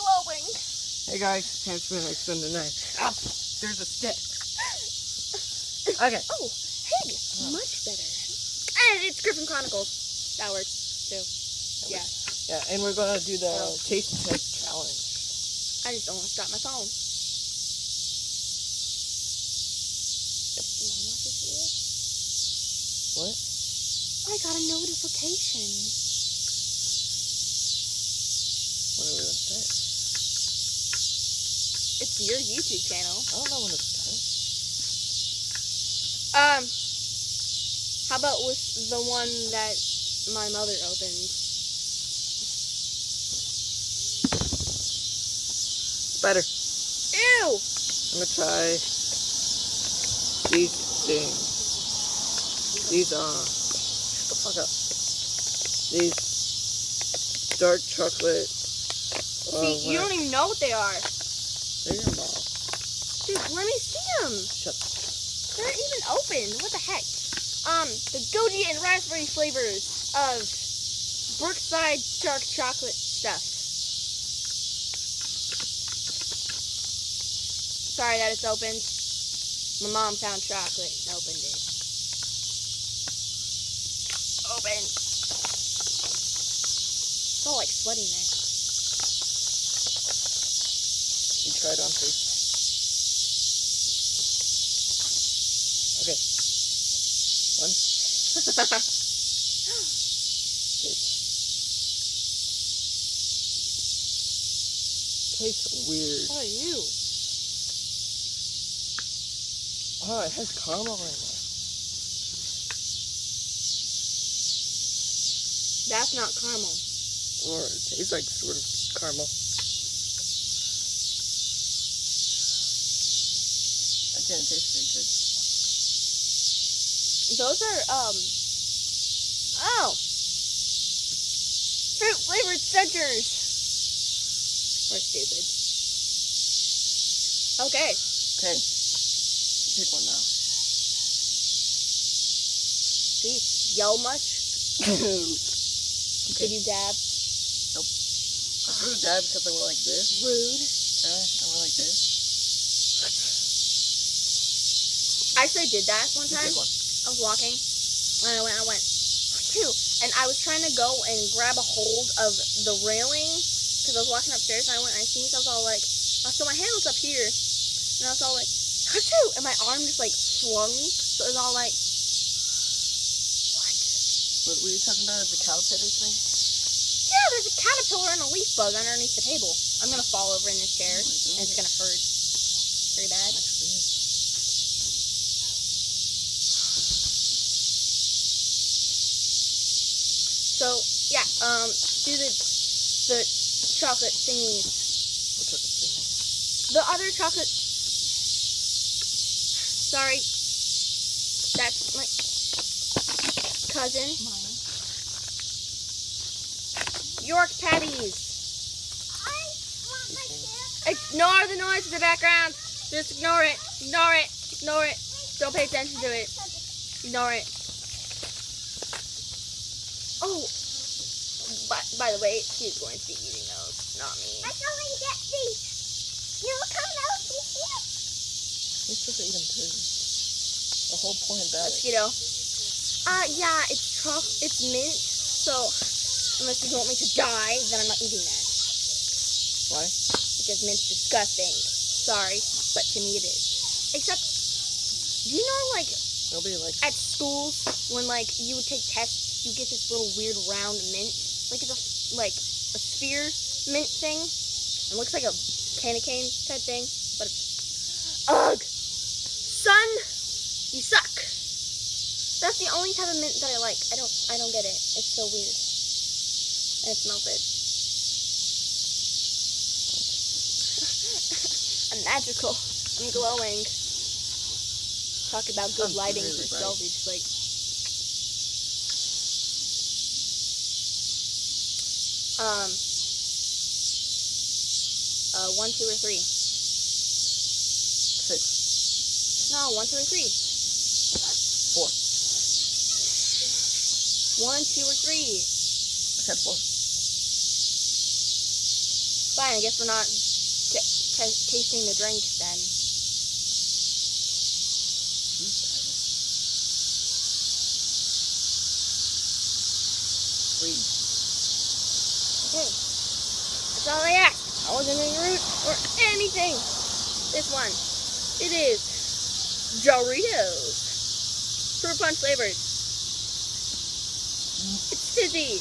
glowing. Hey guys, time to spend the night. Ah, there's a stick. Okay. Oh, hey, much better. And it's Griffin Chronicles. That works too. Yeah. Yeah, and we're gonna do the taste test challenge. I just almost dropped my phone. Yep. Do you want to watch this video? What? I got a notification. What are we gonna say? It's your YouTube channel. I don't know when to start. How about with the one that my mother opened? Better. Ew! I'm gonna try these things. These shut the fuck up. These dark chocolate. See, you don't even know what they are. They're your mom. Dude, let me see them. Shut up. They're even open. What the heck? The goji and raspberry flavors of Brookside dark chocolate stuff. Sorry that it's opened. My mom found chocolate and opened it. Open. It's all like sweaty in there. You try it on too. Okay. One. Tastes weird. What are you? Oh, it has caramel in it. That's not caramel. Or it tastes like sort of caramel. That didn't taste very good. Those are, oh! Fruit flavored centers! We're stupid. Okay. Okay. Pick one now. Jeez, yell much? Okay. Did you dab? Nope. I should have dabbed because I went like this. Rude. Okay, I went like this. I actually did that one You time. pick one. I was walking, and I went, phew, and I was trying to go and grab a hold of the railing, because I was walking upstairs, and I went and I sneezed, I was all like, so my hand was up here, and I was all like, achoo, and my arm just like swung, so it was all like, what? What were you talking about? The caterpillar thing? Yeah, there's a caterpillar and a leaf bug underneath the table. I'm gonna fall over in this chair, and it's gonna hurt very bad. Actually, yeah. So, yeah, do the chocolate thingies. What chocolate thing? The other chocolate. Sorry. That's my cousin. Mine. York patties. I want my share. Ignore the noise in the background. Just ignore it. Ignore it. Ignore it. Don't pay attention to it. Ignore it. Oh. By the way, he's going to be eating those, not me. I can only get these. You look how else is here. You're supposed to eat them too. The whole point of that is... Mosquito. Yeah, it's mint, so unless you want me to die, then I'm not eating that. Why? Because mint's disgusting. Sorry, but to me it is. Except, do you know, like, Nobody likes... at schools, when, like, you would take tests, you get this little weird round mint? Like, it's a sphere mint thing. It looks like a candy cane type thing, but it's... Ugh! Son, you suck! That's the only type of mint that I like. I don't get it. It's so weird. And it's melted. I'm magical. I'm glowing. Talk about good Sounds lighting really for bright. selfies. Like, 1, 2, or 3. 6. No, 1, 2, or 3. 4. 1, 2, or 3. I said 4. Fine, I guess we're not tasting the drink then. Sweet. Okay. That's all I asked. I wasn't being rude or anything. This one. It is Doritos. Fruit punch flavored. It's fizzy.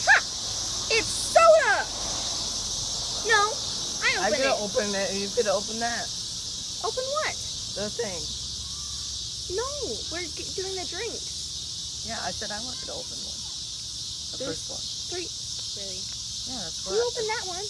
Ha! It's soda! No, I I opened could it. have opened it and you could have opened that. Open what? The thing. No, we're doing the drinks. Yeah, I said I wanted to open one. The There's first one. 3. Really? Yeah, that's You what. opened that one.